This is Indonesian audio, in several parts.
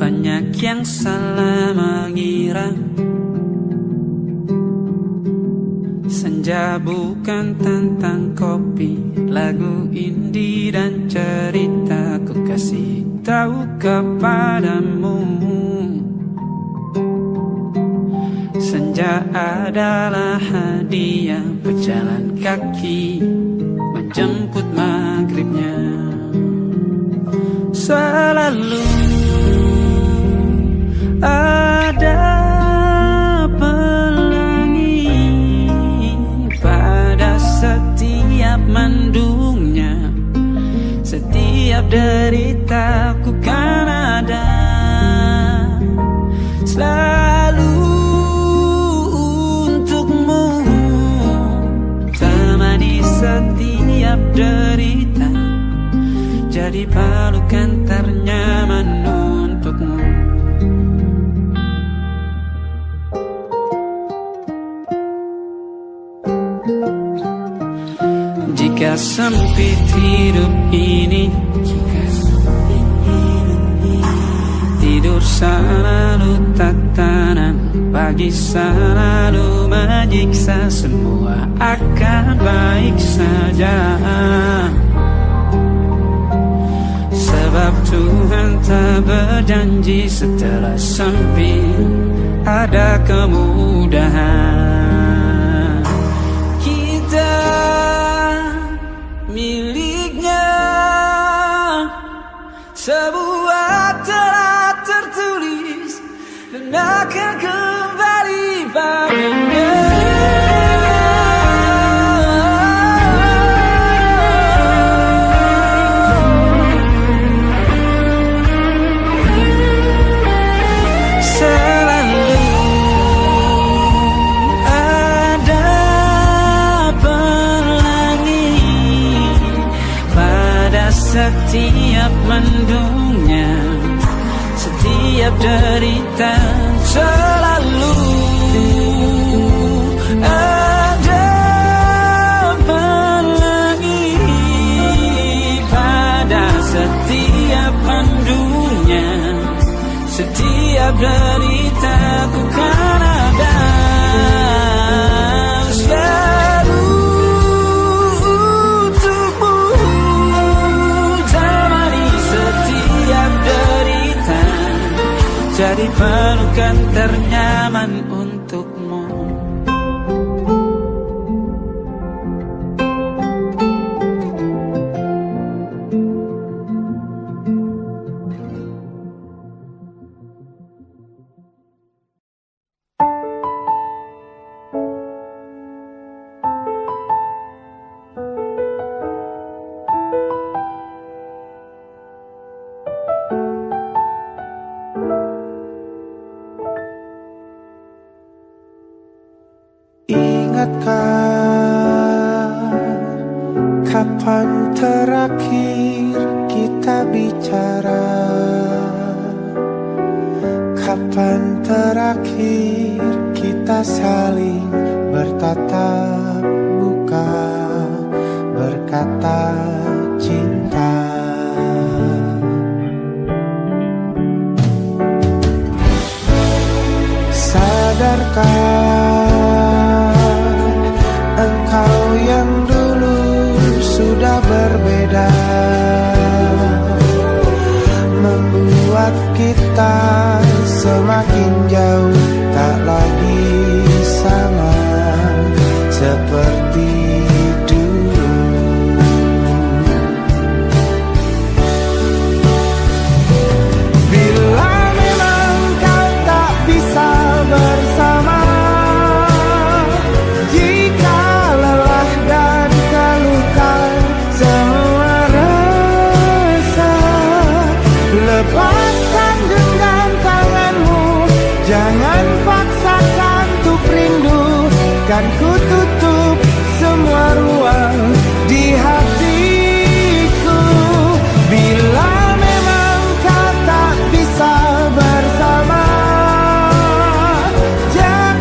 Banyak yang salah mengira senja bukan tentang kopi, lagu indie dan cerita. Ku kasih tahu kepadamu, senja adalah hadiah berjalan kaki menjemput maghribnya. Selalu ada pelangi pada setiap mendungnya, setiap deritaku kan ada selalu untukmu, temani setiap derita, jadi pelukan ternyaman untukmu. Jika sempit hidup ini, tidur selalu tatanan, pagi selalu menyiksa, semua akan baik saja. Sebab Tuhan tak berjanji setelah sempit ada kemudahan. Kita miliknya, sebuah telah tertulis dan akan kembali padanya. Setiap mendungnya, setiap derita, selalu ada pelangi pada setiap mendungnya, setiap derita ku kan ada selalu untukmu, jadi pelukan ternyaman untukmu. Kapan terakhir kita bicara? Kapan terakhir kita saling bertatap muka, berkata cinta? Sadarkah engkau yang dulu sudah berbeda, membuat kita semakin jauh, tak lagi sama seperti dulu. Bila memang kau tak bisa bersama, jika lelah dan keluhkan semua rasa, lepaskan genggam tanganmu, jangan paksakan untuk rindu, kan ku tutup semua ruang di hatiku. Bila memang kau tak bisa bersama, jangan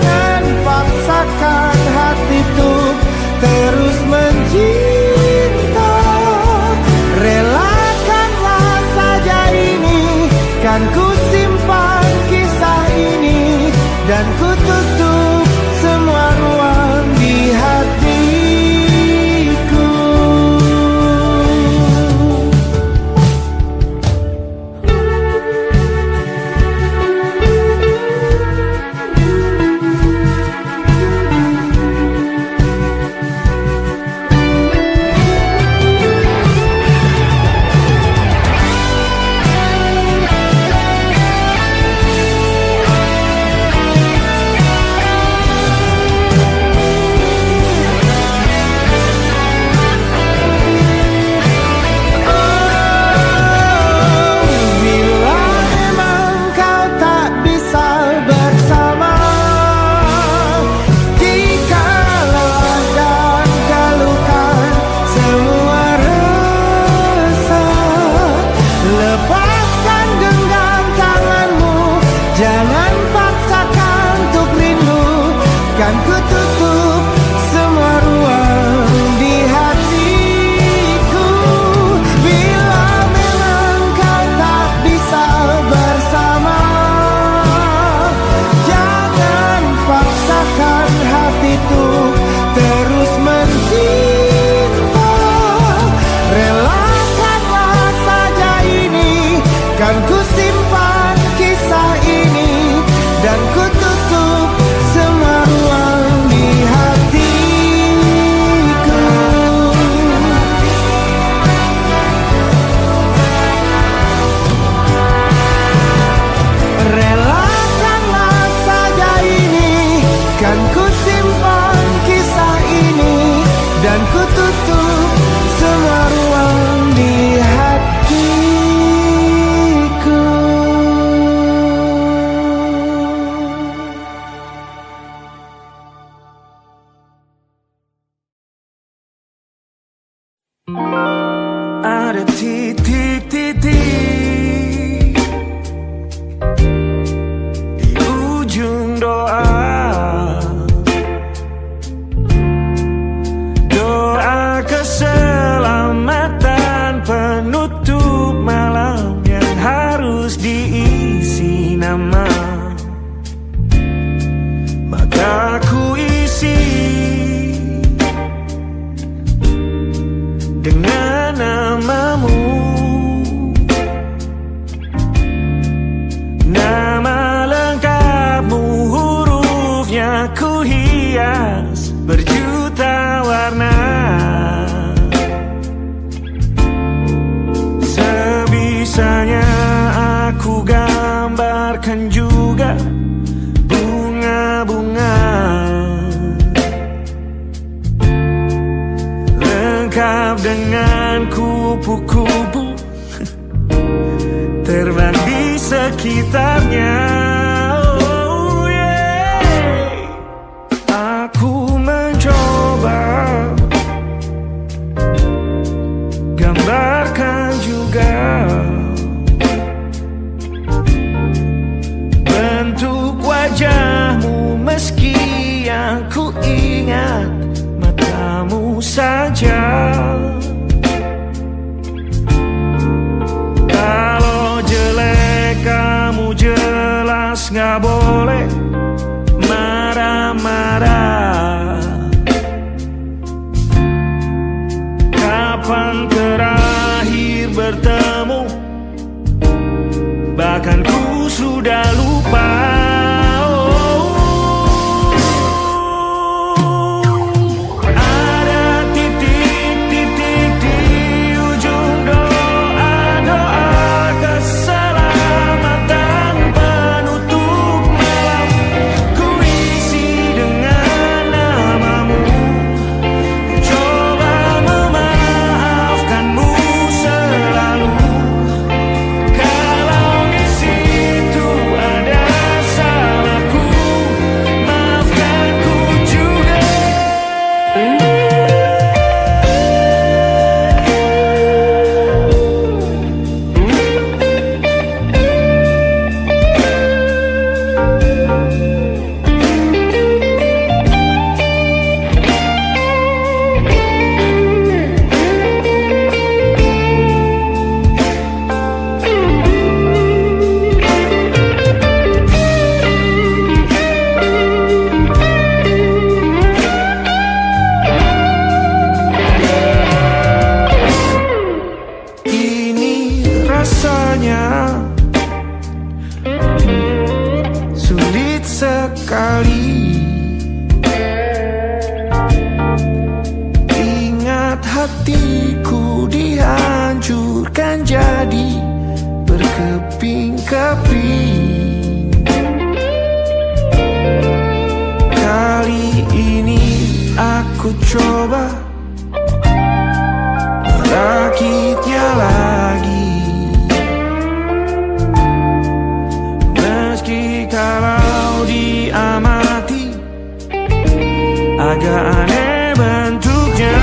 dan ku tutup semua ruang di hatiku. Jangan paksakan untuk rindu, kan ku tutup semua ruang di hatiku. Bila memang kau tak bisa bersama, jangan paksakan hati untuk terus mencinta. Relakanlah saja ini, kan ku simpan kisah ini, dan ku tutup semua ruang di hatiku. Relakanlah saja ini, kan ku simpan kisah ini, dan ku tutup semua ruang di hatiku. Ada titik-titik di ujung doa, doa keselamatan penutup malam yang harus diisi nama. Maka ku isi dengan namamu, nama lengkapmu, hurufnya ku hias berjuta warna. Sebisanya aku gambarkan juga bunga-bunga, lengkap dengan kupu-kupu terbang di sekitarnya. Oh yeah. Aku mencoba gambarkan juga bentuk wajahmu, meski yang ku ingat matamu saja. Kalau jelek kamu jelas gak boleh marah-marah. Kapan terakhir bertemu, bahkan ku sudah lupa. Dengan sekali. Ingat hatiku dihancurkan jadi berkeping-keping. Kali ini aku coba merakitnya lagi. Meski kalau diamati agak aneh bentuknya.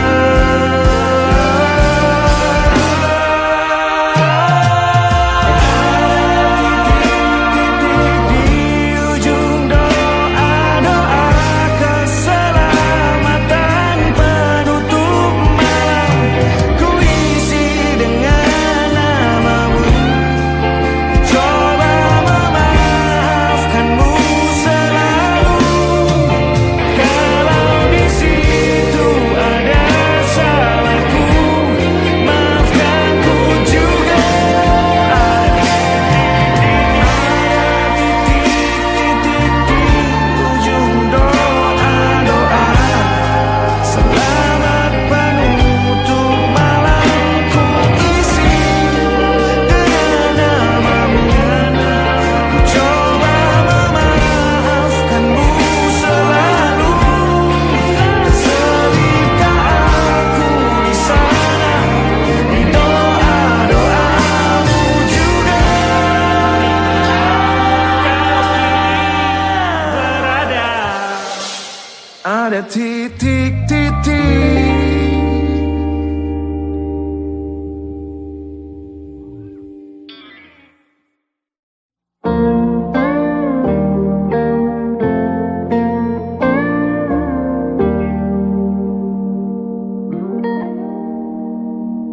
Ada titik-titik.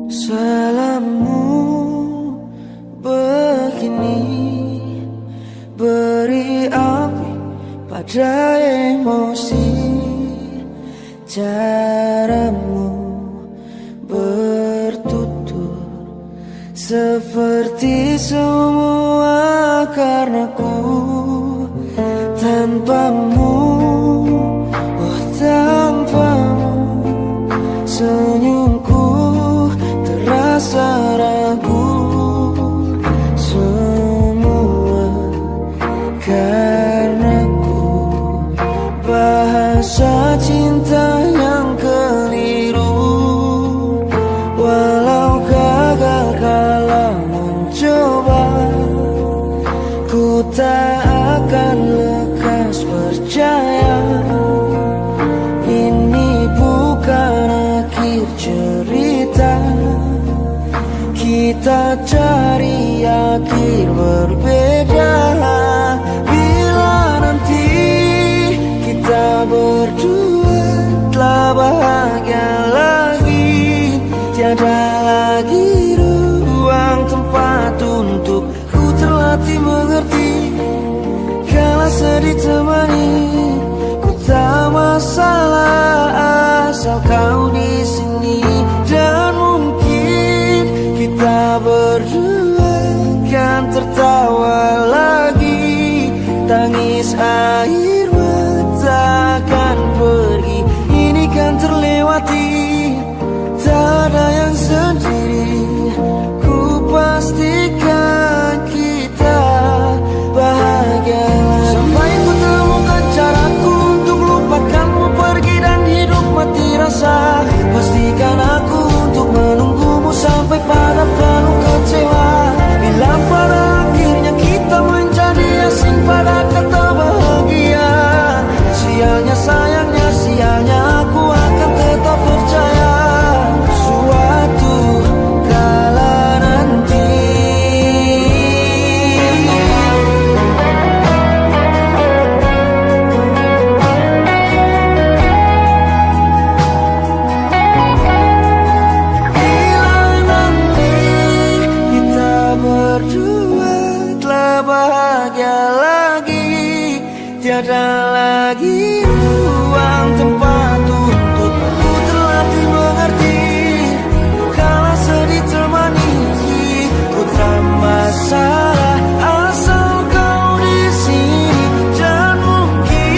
Salammu begini beri api pada emosi. Caramu bertutur seperti semua karenaku. Tanpamu, oh tanpamu, senyumku terasa ragu. Semua karenaku, bahasa cinta yang keliru. Walau gagal kala mencoba, ku tak akan lekas percaya. Ini bukan akhir cerita, kita cari akhir berbeda. Bila nanti kita berdua telah bahagia lagi, tiada lagi ruang tempat untuk ku terlatih mengerti. Kala sedih temani, ku tak masalah asal kau di sini. Dan mungkin kita berdua kan tertawa lagi, tangis air mata akan pergi. Ini kan terlewati, tak ada yang sendiri. Ku pastikan kita bahagia lagi. Sampai ku temukan caraku untuk lupakanmu pergi dan hidup mati rasa. Pastikan aku untuk menunggumu sampai pada penuh kecewa. Bila pada akhirnya kita menjadi asing pada kata bahagia, sialnya sayangnya sialnya aku akan tetap percaya. Suatu kala nanti berdua telah bahagia lagi, tiada lagi ruang tempat untuk ku terlatih mengerti. Kala sedih temani, ku tak masalah asal kau di sini. Dan mungkin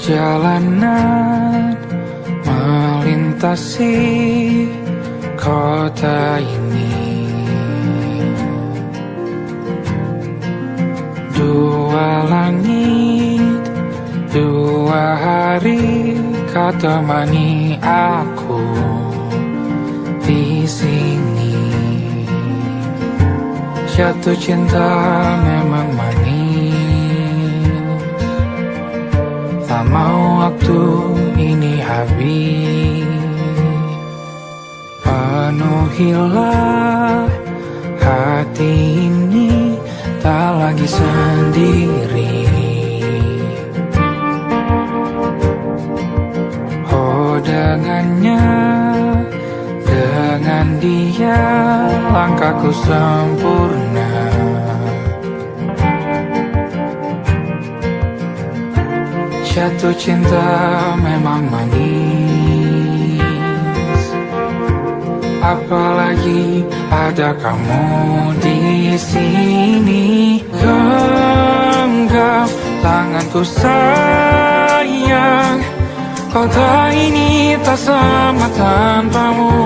Perjalanan melintasi kota ini, dua langit, dua hari kau temani aku di sini. Jatuh cinta memang manis, tak mau waktu ini habis. Penuhilah hati ini, tak lagi sendiri. Oh dengannya, dengan dia langkahku sempurna. Jatuh cinta memang manis, apalagi ada kamu di sini. Genggam tanganku sayang, kota ini tak sama tanpamu.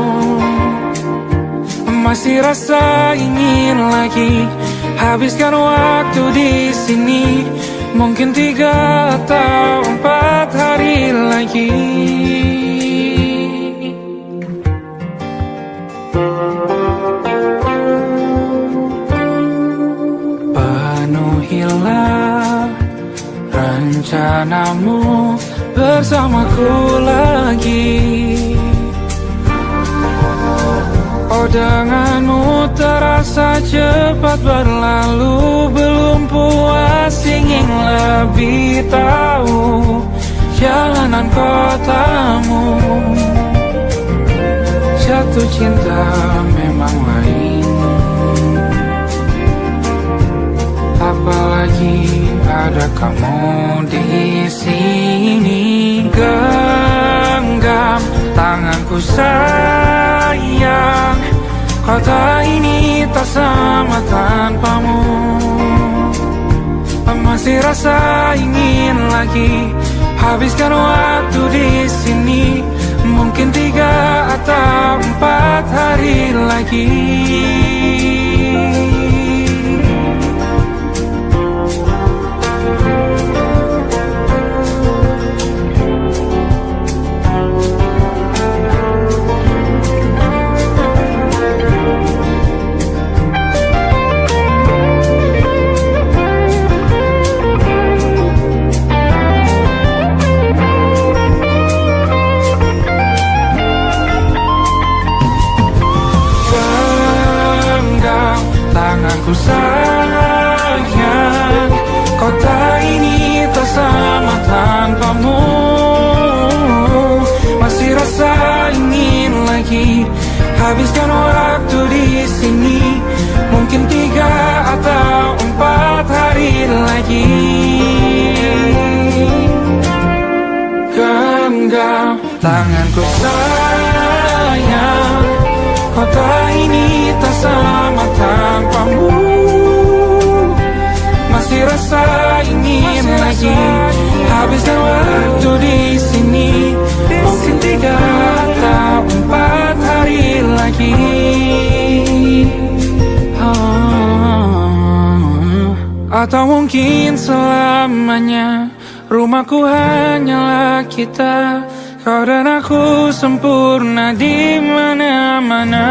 Masih rasa ingin lagi habiskan waktu di sini. Mungkin 3 atau 4 hari lagi. Penuhilah rencanamu bersamaku lagi. Oh denganmu terasa cepat berlalu, belum puas ingin lebih tahu jalanan kotamu. Jatuh cinta memang lain, apalagi ada kamu di sini. Genggam tanganku sayang, kota ini tak sama tanpamu. Masih rasa ingin lagi habiskan waktu di sini. Mungkin 3 atau 4 hari lagi. Tanganku sayang, kota ini tak sama tanpamu. Masih rasa ingin lagi habiskan waktu di sini. Mungkin 3 atau 4 hari lagi. Genggam tanganku sayang, kota ini tak sama tanpamu. Masih rasa ingin lagi habiskan waktu di sini. Mungkin 3 atau 4 hari lagi. Atau mungkin selamanya. Rumahku hanyalah kita, kau dan aku sempurna di mana-mana.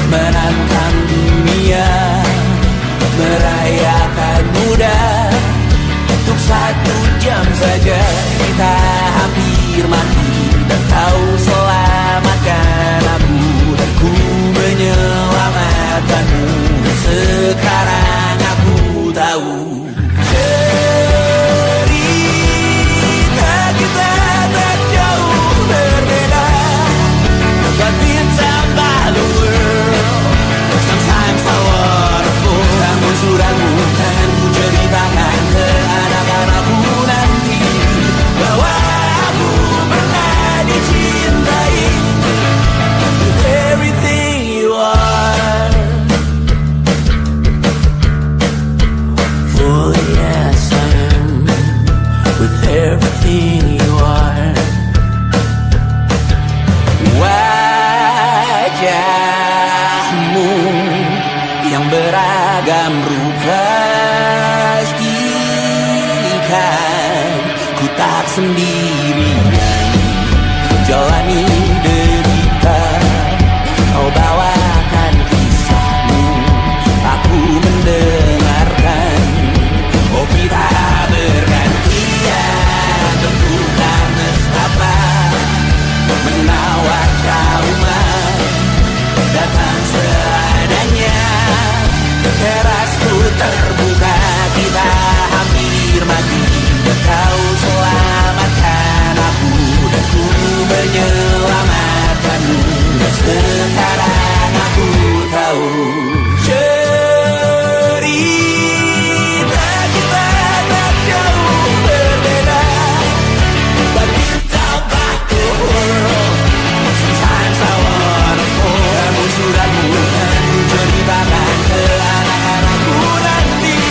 Menantang dunia. akan mudah. Untuk 1 jam saja kita hampir mati, dan kau selamatkan aku, dan ku menyelamatkanmu. Sekarang aku tahu cerita kita tak jauh berbeda. But bintang the world, sometimes so wonderful. Namun suratmu kan ku ceritakan ke anak-anakku nanti, bahwa aku pernah dicintai with everything you are. For yes I am, with everything you are. Wajahmu yang beragam rupa pastikan ku tak sendirian jalani derita. Kau bawakan kisahmu, aku mendengarkan. Oh kita bergantian, tentukan nestapa menawar trauma, datang seadanya. Terasku terbuka, kita hampir mati, dan kau selamatkan aku, dan ku menyelamatkanmu. Dan sekarang aku tahu cerita kita tak jauh berbeda. But it's about the world, sometimes I wanna fall. Namun suratmu kan ku ceritakan ke anak-anakku nanti,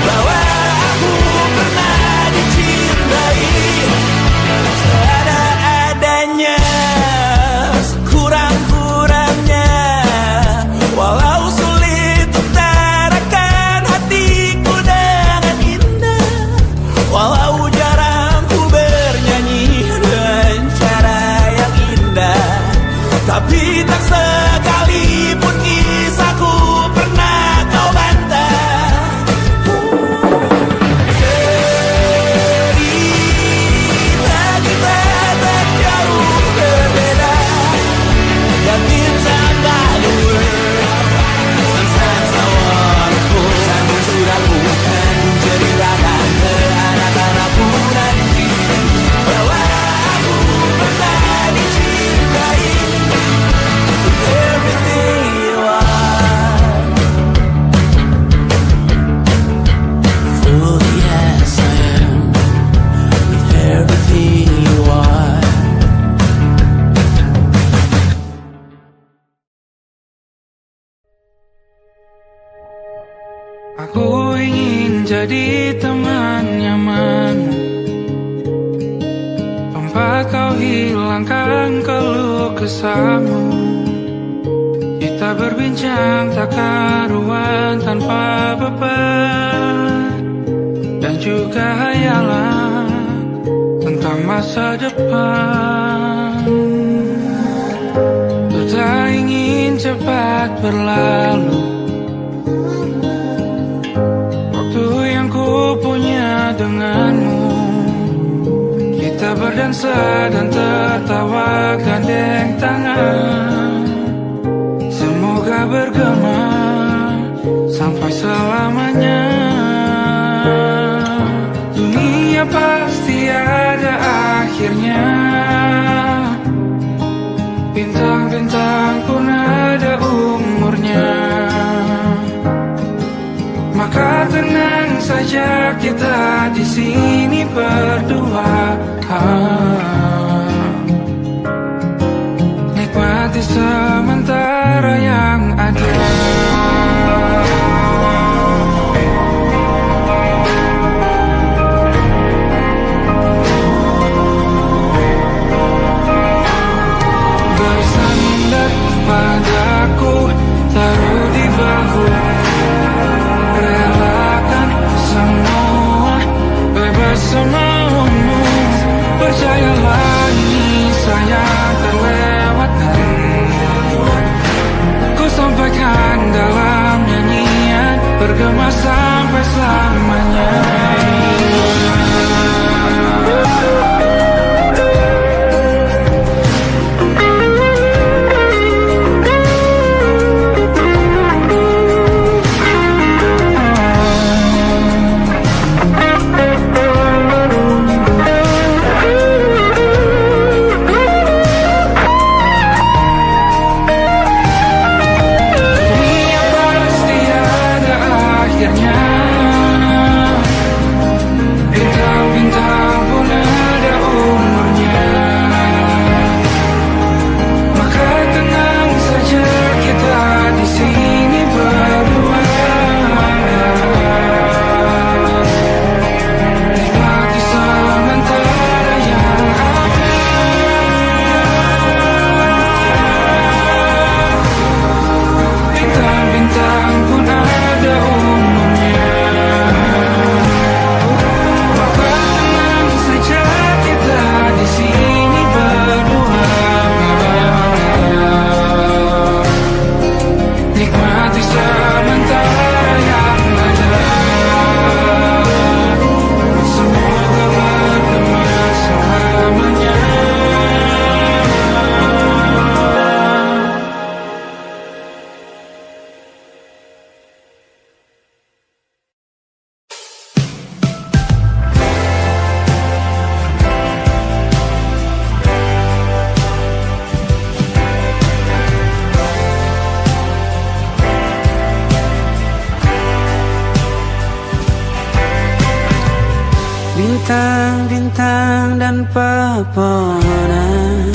bahwa aku pernah dicintai seadanya, sekurang-kurangnya. Walau sulit utarakan hatiku dengan indah, walau jarang ku bernyanyi dengan cara yang indah, tapi tak sekalipun kisahku pernah kau bantah. Cerita kita tak jauh berbeda, dan bintang the world, sometimes I wanna fall. Namun suratmu kan ku ceritakan ke anak-anakku nanti, bahwa aku pernah dicintai with everything you are. Fully yes I am, with everything you are. Aku ingin jadi teman nyamanmu, tempat kau hilangkan keluh kesahmu. Kita berbincang tak karuan tanpa beban, dan juga hayalan tentang masa depan. Ku tak ingin cepat berlalu, waktu yang ku punya denganmu. Kita berdansa dan tertawa gandeng tangan, semoga bergema sampai selamanya. Dunia pasti ada akhirnya, bintang-bintang pun ada umurnya. Maka tenang saja kita di sini berdua, nikmati sementara yang ada. Bersandar padaku, taruh di bahu, relakan semua, bebas semaumu. Percayalah ini saya terlewatkan, ku sampaikan dalam nyanyian bergema. sampai selamanya. Bintang-bintang dan pepohonan,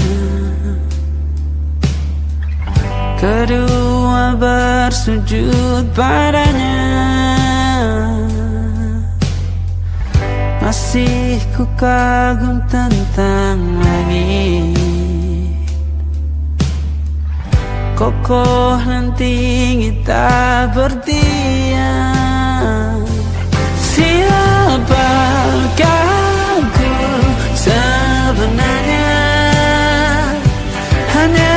kedua bersujud padanya. Masih ku kagum tentang langit, kokoh dan tinggi tak berdiam. Siapakah aku sebenarnya? Hanya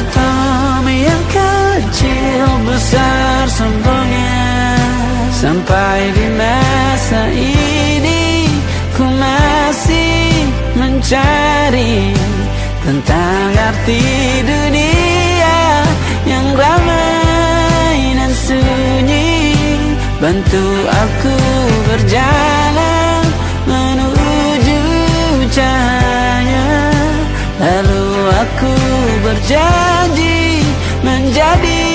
atom yang kecil besar sombongnya. Sampai di masa ini ku masih mencari tentang arti dunia yang ramai dan sunyi. Bantu aku berjalan menuju cahaya, lalu aku berjanji menjadi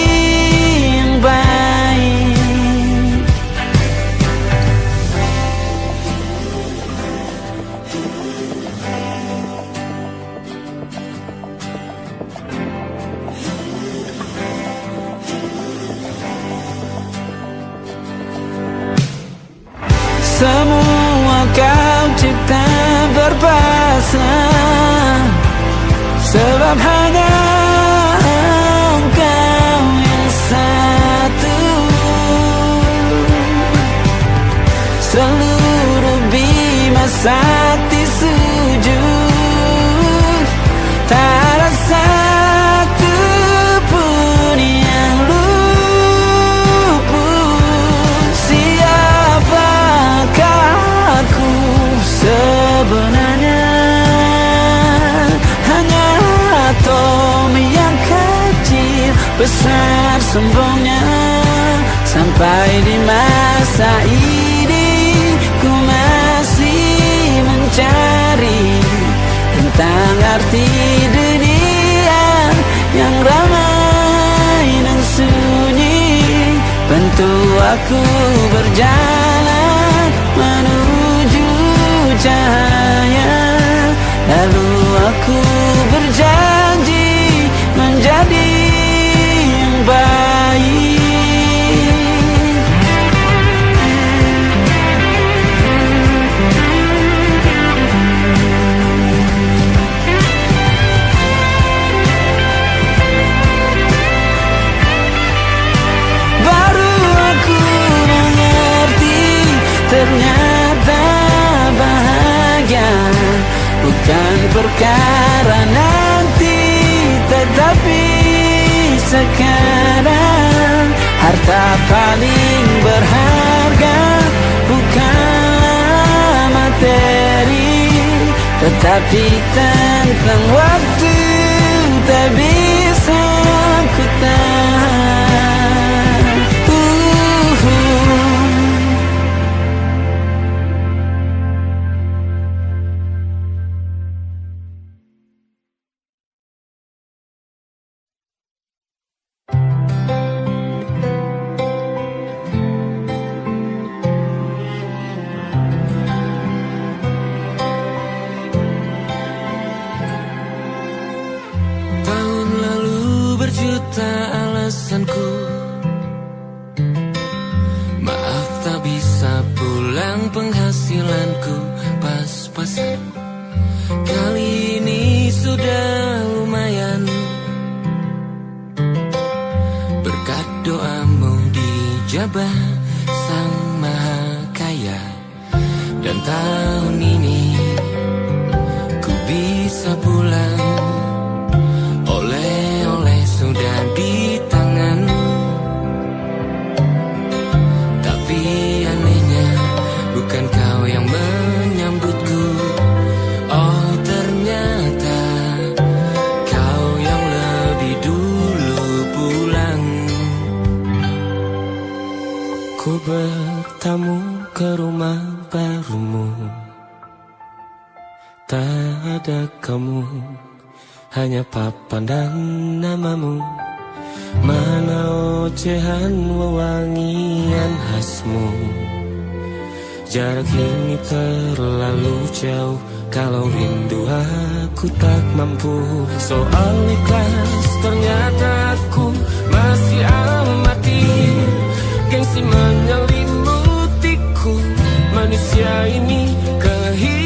yang baik. Semua kau cipta berpasang, sebab hanya engkau yang satu. Seluruh bima sakti sujud, tak ada satu pun yang luput. Siapakah aku sebenarnya? Hanya atom yang kecil besar sombongnya. Sampai di masa ini ku masih mencari tentang arti dunia yang ramai dan sunyi. Bantu aku berjalan menuju cahaya, lalu aku berjanji menjadi yang baik. Baru aku mengerti, ternyata bahagia bukan perkara nanti, tetapi sekarang. Harta paling berharga tapi tentang waktu tak bisa ku tahan. Tahun lalu berjuta alasanku, maaf tak bisa pulang, penghasilanku pas-pasan. Kali ini sudah lumayan, berkat doamu dijabah Sang Maha Kaya. Dan tahun ini ku bisa pulang, oleh-oleh sudah di tangan. Tapi anehnya bukan kau yang menyambutku, oh ternyata kau yang lebih dulu pulang. Ku bertamu ke rumah barumu, tak ada kamu, hanya papan dan namamu. Mana ocehan wewangian khasmu. Jarak ini terlalu jauh, kalau rindu aku tak mampu. Soal ikhlas ternyata aku masih amati, gengsi menyelimutiku, manusia ini kehilanganmu.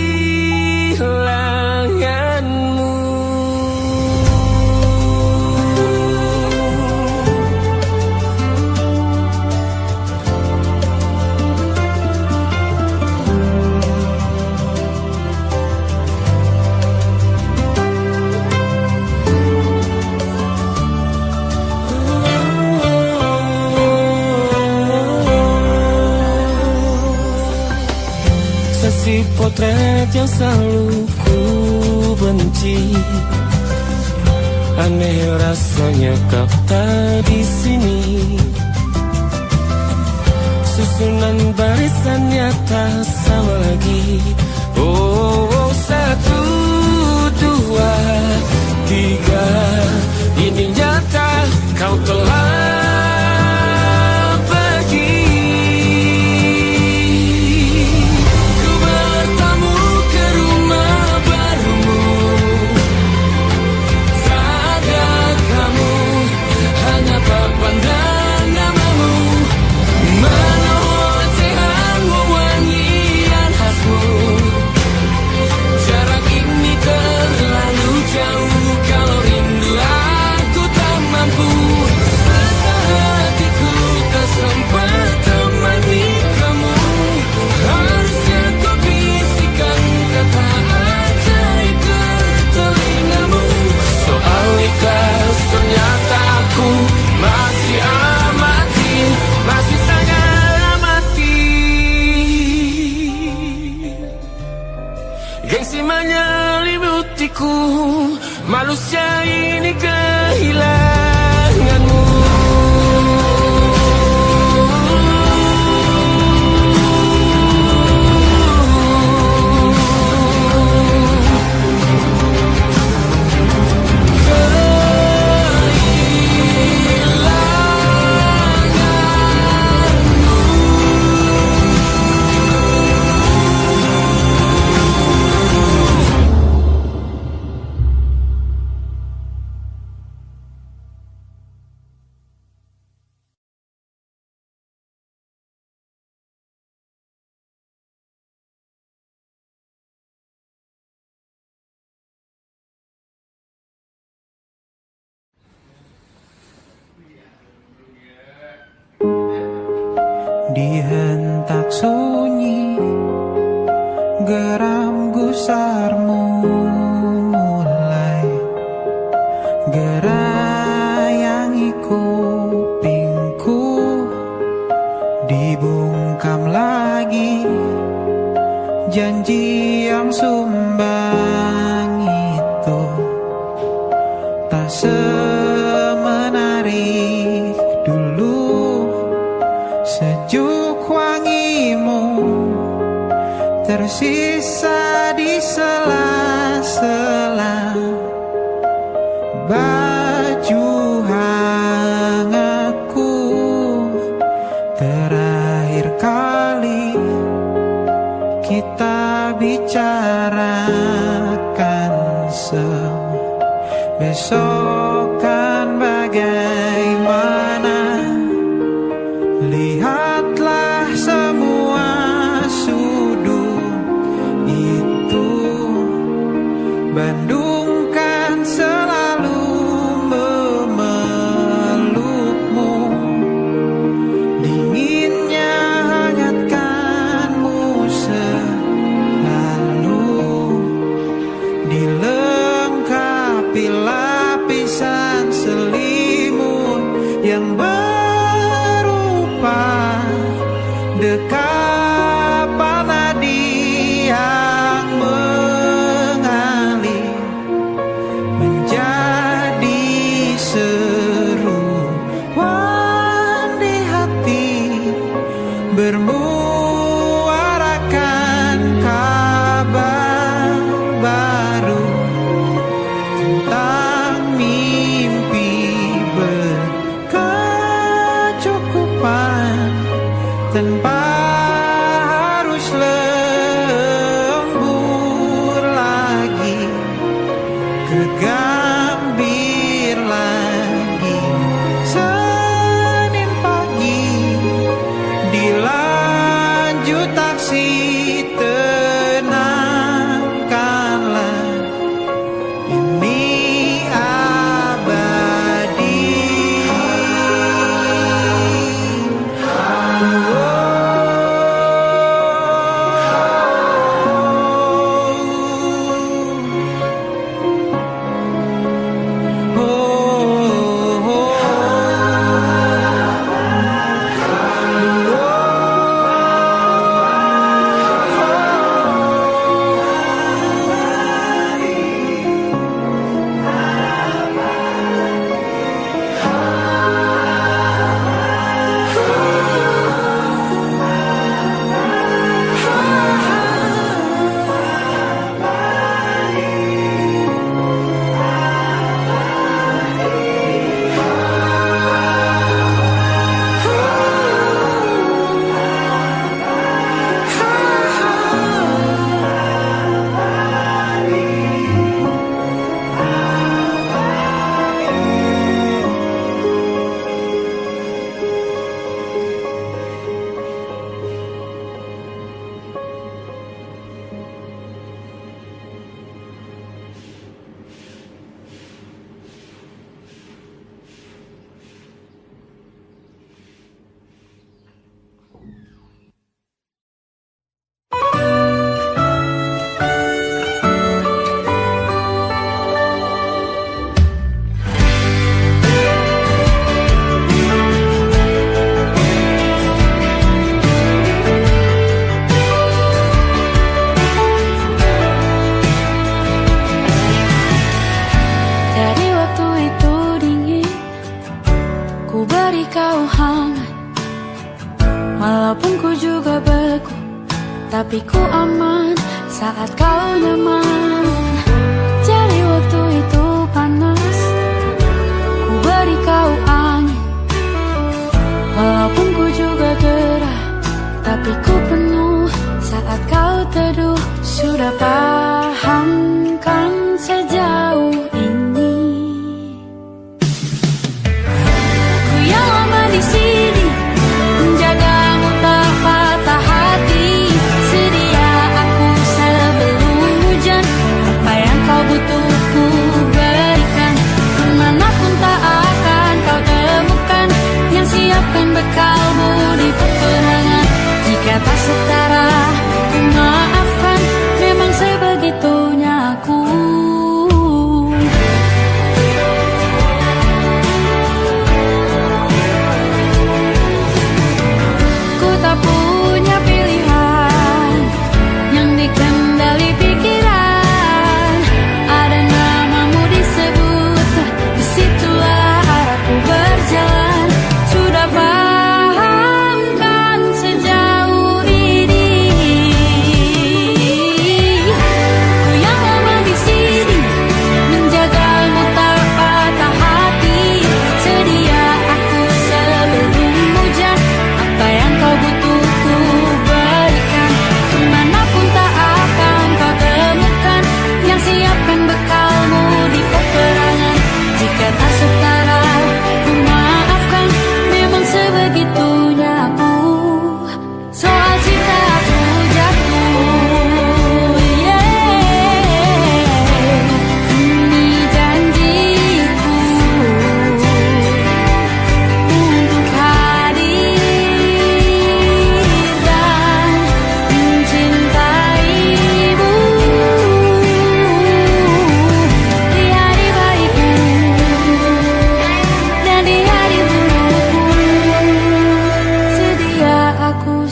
Si potret yang selalu ku benci, aneh rasanya kau tak di sini. Susunan barisannya tak sama lagi. Oh, 1, 2, 3, ini nyata kau telah manusia ini kehilanganmu. Dihentak sunyi, geram gusarmu mulai gerayangi kupingku, dibungkam lagi janji yang sumbang. semenarik dulu. Sejuk wangimu tersisa di sela-sela baju hangatku. Terakhir kali kita bicarakan semua, besok kan bagaimana. Lihatlah semua sudut itu, Bandung kan selalu memelukmu. Dinginnya hangatkanmu selalu, dilengkapi lapisan selimut yang berupa dekapan nadi yang mengalir menjadi seruan di hati, bermuarakan kabar baru tentang mimpi berkecukupan tanpa harus lembur lagi, kegambir lagi. Senin pagi dilanjut taksi, tenangkanlah ini abadi. Dari waktu itu dingin, ku beri kau hangat. Walaupun ku juga beku, tapi ku aman saat kau nyaman. Jadi waktu itu panas, ku beri kau angin. Walaupun ku juga gerah, tapi ku penuh saat kau teduh. Sudah paham kan sejauh ini, ku yang lama di sini menjagamu tak patah hati. Sedia aku sebelum hujan, apa yang kau butuh ku berikan. Kemanapun tak akan kau temukan yang siapkan bekalmu di peperangan. Jika tak setara, ku maafkan, memang sebab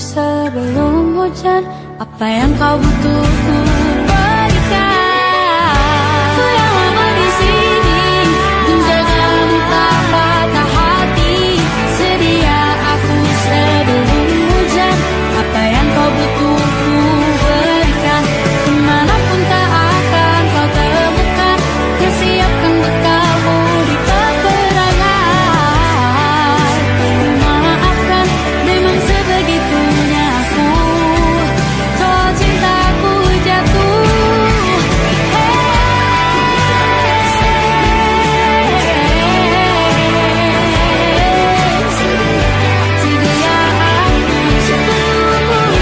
sebelum hujan. Apa yang kau butuh ku berikan. Ku yang lama di sini menjagamu tak patah hati. Sedia aku sebelum hujan. Apa yang kau butuh ku berikan. Kemanapun tak akan kau temukan. Siapkan bekalmu di peperangan. Maafkan, memang sebegitunya aku. Soal cintaku jatuh. Sedia aku sebelum hujan.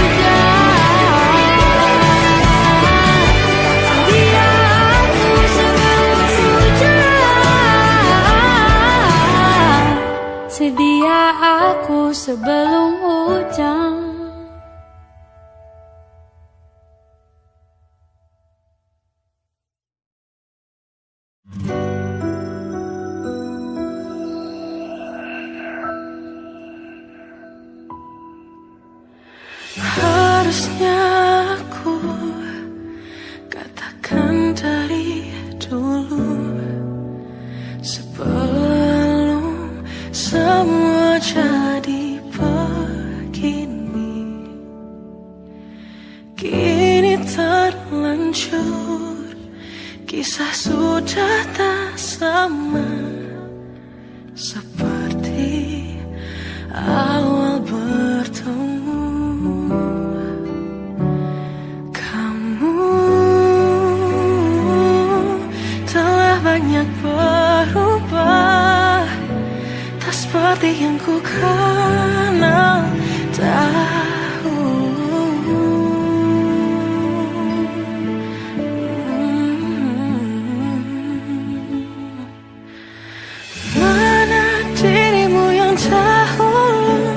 Sedia aku sebelum hujan. Sedia aku sebelum hujan. Harusnya aku katakan dari dulu, sebelum semua jadi begini. Kini terlanjur, kisah sudah tak sama seperti awal bertemu. Kamu telah banyak berubah, tak seperti yang ku kenal dahulu. Mana dirimu yang dahulu,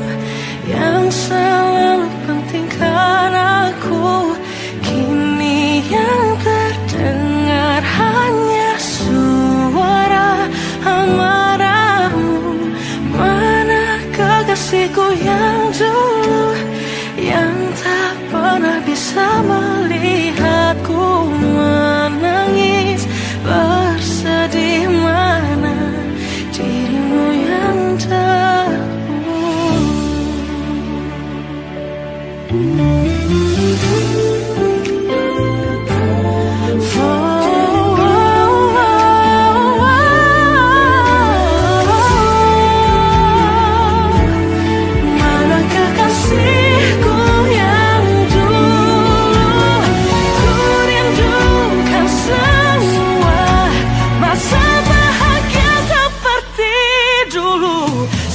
yang selalu pentingkan aku. Kini yang terdengar hanya suara amarahmu. Mana kekasihku yang dulu, yang tak pernah bisa melihatku menangis bersedih. Mana dirimu yang dahulu. Mana kekasihku yang dulu, ku rindukan semua masa bahagia seperti dulu.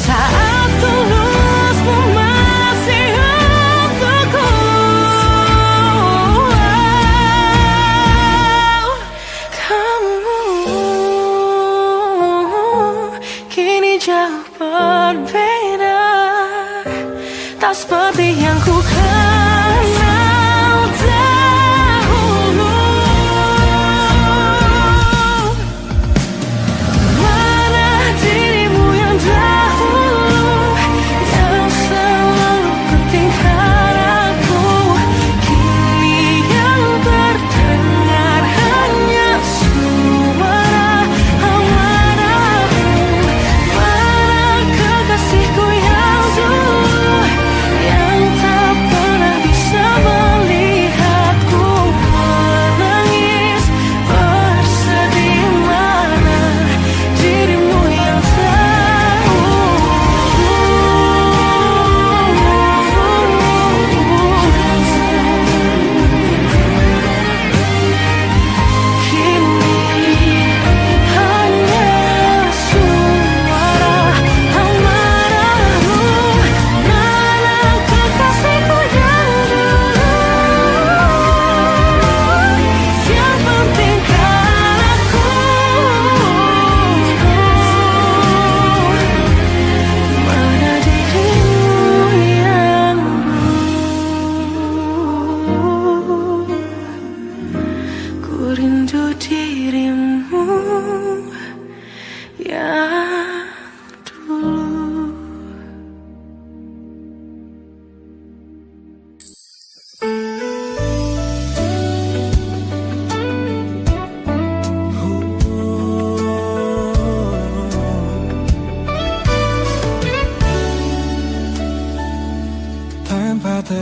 Saat tulusmu masih untukku. Kamu kini jauh berbeda, tak seperti yang ku kenal dahulu. Mana dirimu yang dahulu, yang selalu pentingkan aku. Kini yang terdengar hanya suara amarahmu. Mana kekasihku yang dulu, yang tak pernah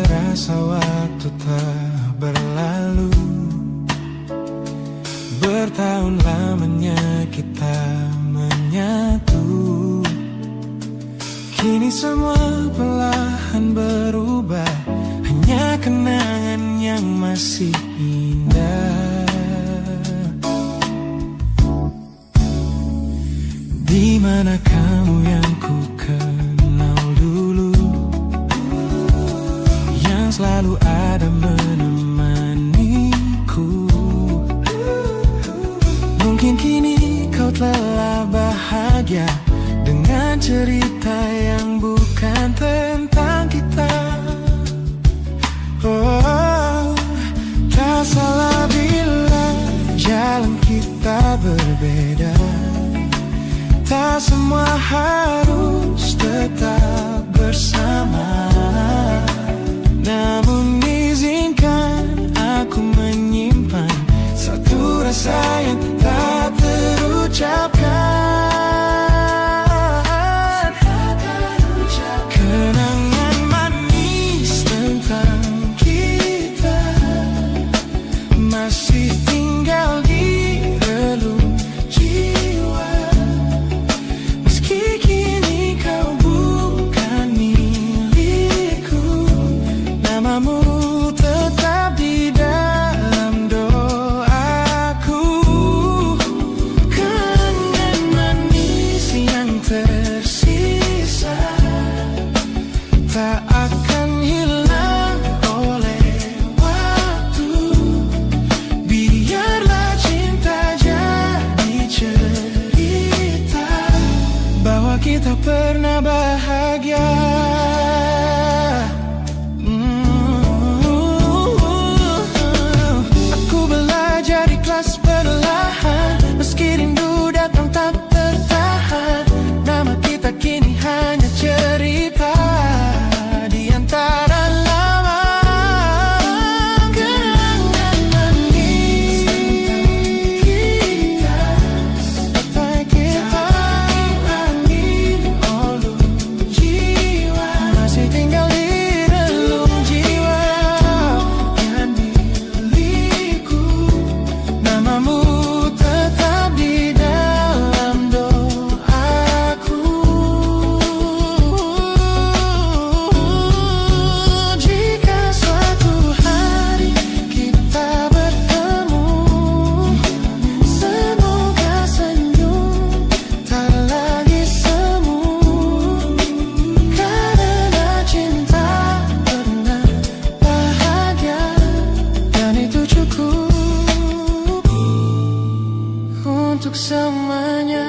terasa waktu tak berlalu. Bertahun lamanya kita menyatu. Kini semua perlahan berubah, hanya kenangan yang masih indah. Di mana kamu yang ku kenal dulu, yang selalu ada menemaniku. Mungkin kini kau telah bahagia dengan cerita yang bukan tentang kita. Oh, tak salah bila jalan kita berbeda. Tak semua harus tetap bersama. Namun izinkan aku menyimpan satu rasa yang tak terucapkan. Kenangan manis tentang kita masih tinggal di relung jiwa. Meski kini kau bukan milikku, namamu tetap di dalam doaku. Kenangan manis yang tersisa tak akan hilang oleh waktu. Biarlah cinta jadi cerita bahwa kita pernah bahagia. Aku belajar ikhlas perlahan, meski rindu datang tak tertahan. Nama kita kini hanya cerita di antara lama. Kenangan manis tentang kita, sampai kita angin olung jiwa, masih tinggal di relung jiwa yang milikku. Namamu tetap di dalam doaku. Jika suatu hari kita bertemu, semoga senyum tak lagi semu. Karena cinta pernah bahagia, dan itu cukup untuk semuanya.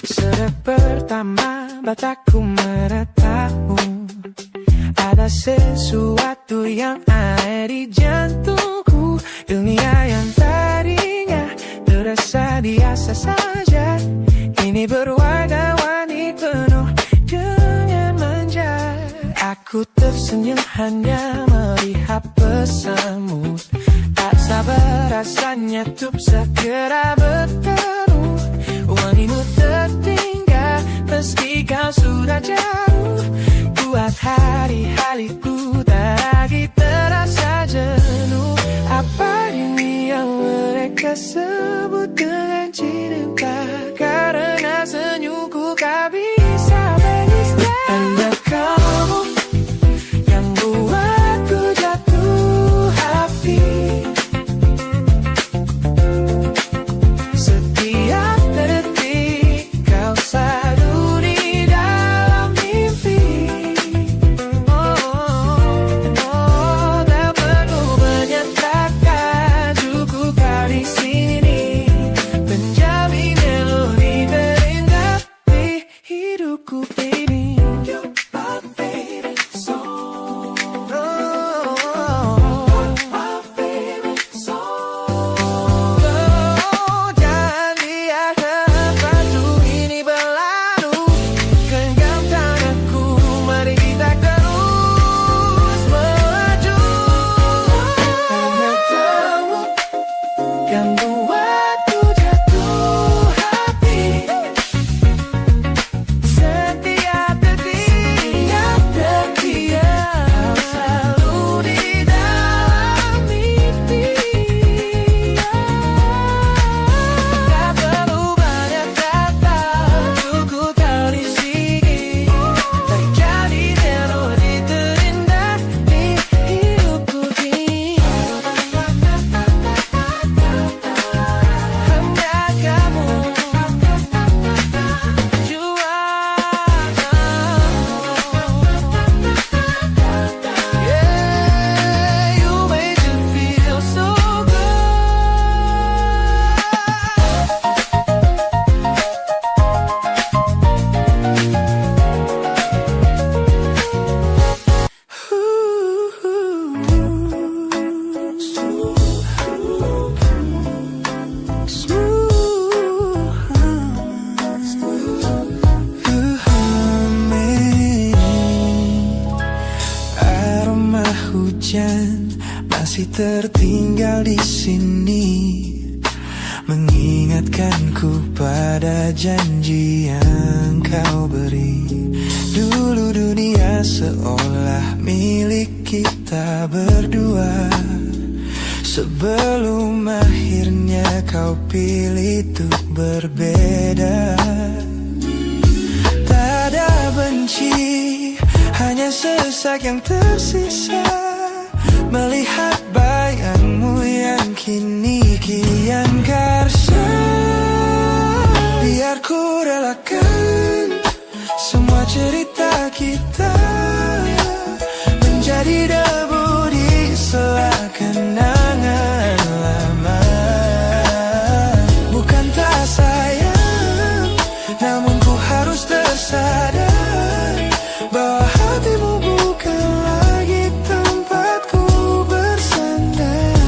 Sejak pertama mataku meratamu, ada sesuatu yang ada di jantungku. Dunia yang tadinya terasa biasa saja, kini berwarna-warni penuh dengan manja. Aku tersenyum hanya melihat pesanmu, tak sabar rasanya untuk segera bertemu. Wangimu tertinggal meski kau sudah jauh, buat hari-hariku tak lagi terasa jenuh. Apa ini yang mereka sebut dengan cinta? Karena senyumku kau bisa beristirahat. Ada kamu yang buatku jatuh hati. Setiap detik kau selalu di dalam mimpi. Tak perlu menyatakan cukup kau di sini. tertinggal di sini, mengingatkanku pada janji yang kau beri. Dulu dunia seolah milik kita berdua, sebelum akhirnya kau pilih untuk berbeda. Tak ada benci, hanya sesak yang tersisa, melihat bayangmu yang kini kian karsa. Biar ku relakan semua cerita kita menjadi debu di sela kenangan lama. Bukan tak sayang, namun ku harus tersadar bahwa hatimu bukan lagi tempatku bersandar.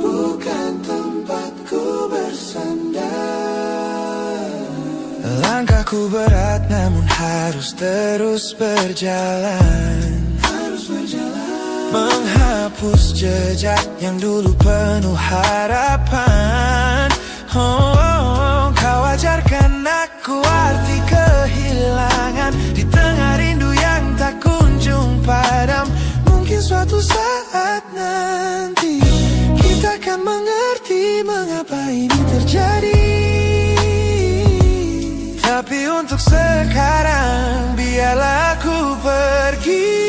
Bukan tempatku bersandar. Langkahku berat namun harus terus berjalan, menghapus jejak yang dulu penuh harapan. Kau ajarkan aku arti kehilangan di tengah rindu yang tak kunjung padam. Mungkin suatu saat nanti kita akan mengerti mengapa ini terjadi. Tapi untuk sekarang biarlah aku pergi.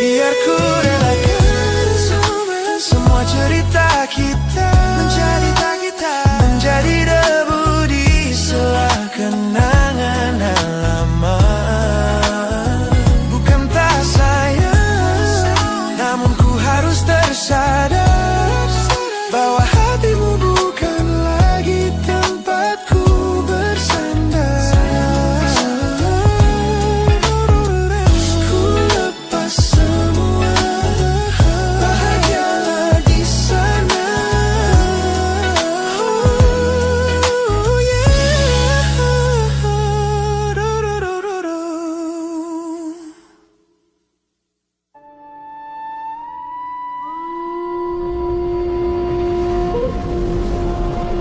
Biar ku relakan semua cerita kita menjadi debu di sela kenangan lama. Bukan tak sayang, namun ku harus tersadar bahwa hatimu bukan lagi tempatku bersandar. Ku lepas semua, bahagialah di sana. Oh yeah.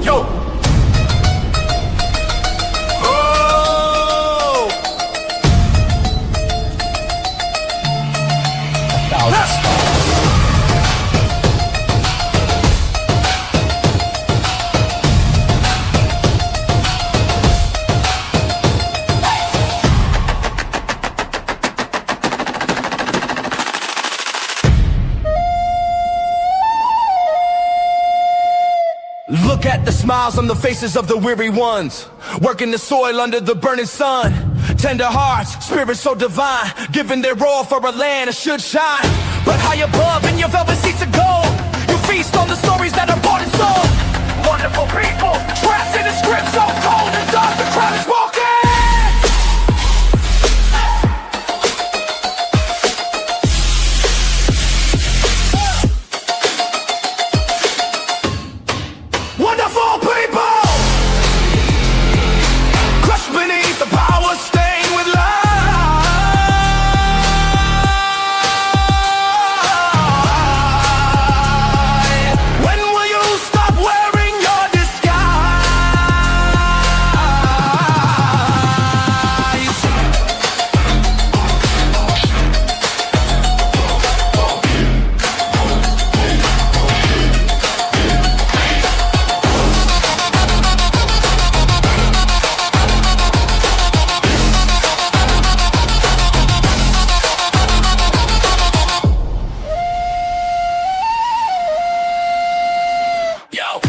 Yo! Oh! Look at the smiles on the faces of the weary ones, working the soil under the burning sun. Tender hearts, spirits so divine, giving their all for a land that should shine. But high above in your velvet seats of gold, you feast on the stories that are bought and sold. Wonderful people, trapped in a script so cold and dark, the crowd is walking. Wonderful people, crushed beneath the power stained with light. When will you stop wearing your disguise? Yo,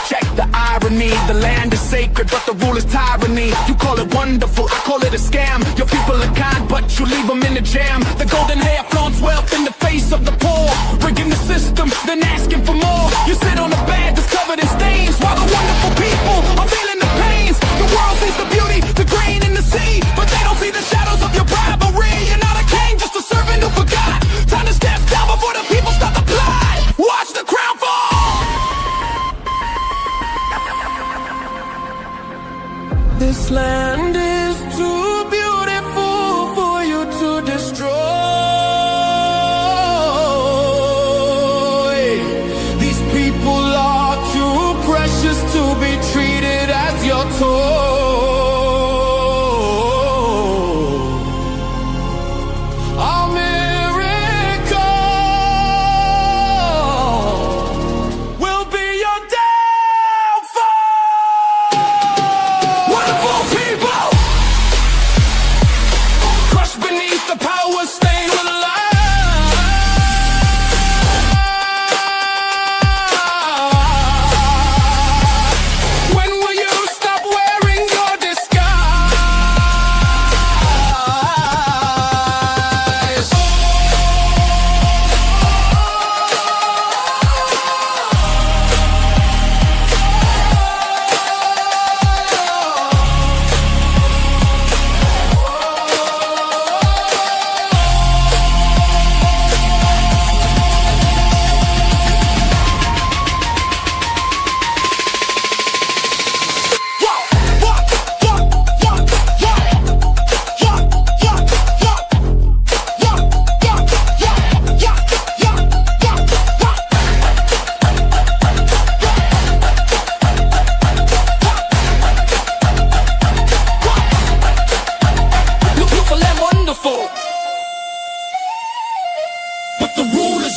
check the irony. The land is sacred, but the rule is tyranny. You call it wonderful, I call it a scam. Your people are kind, but you leave them in the jam. The golden hair flaunts wealth in the face of the poor, rigging the system, then asking for more. You sit on a bed that's covered in stains, while the wonderful people are feeling the pains. The world sees the beauty, the grain in the sea, but they don't see the shadows of your bribery. You're not a king, just a servant who forgot. Time to step down before the people start to plot. Watch the crown fall. This land is too beautiful for you to destroy.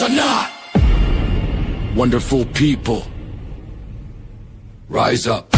are not. Wonderful people, rise up.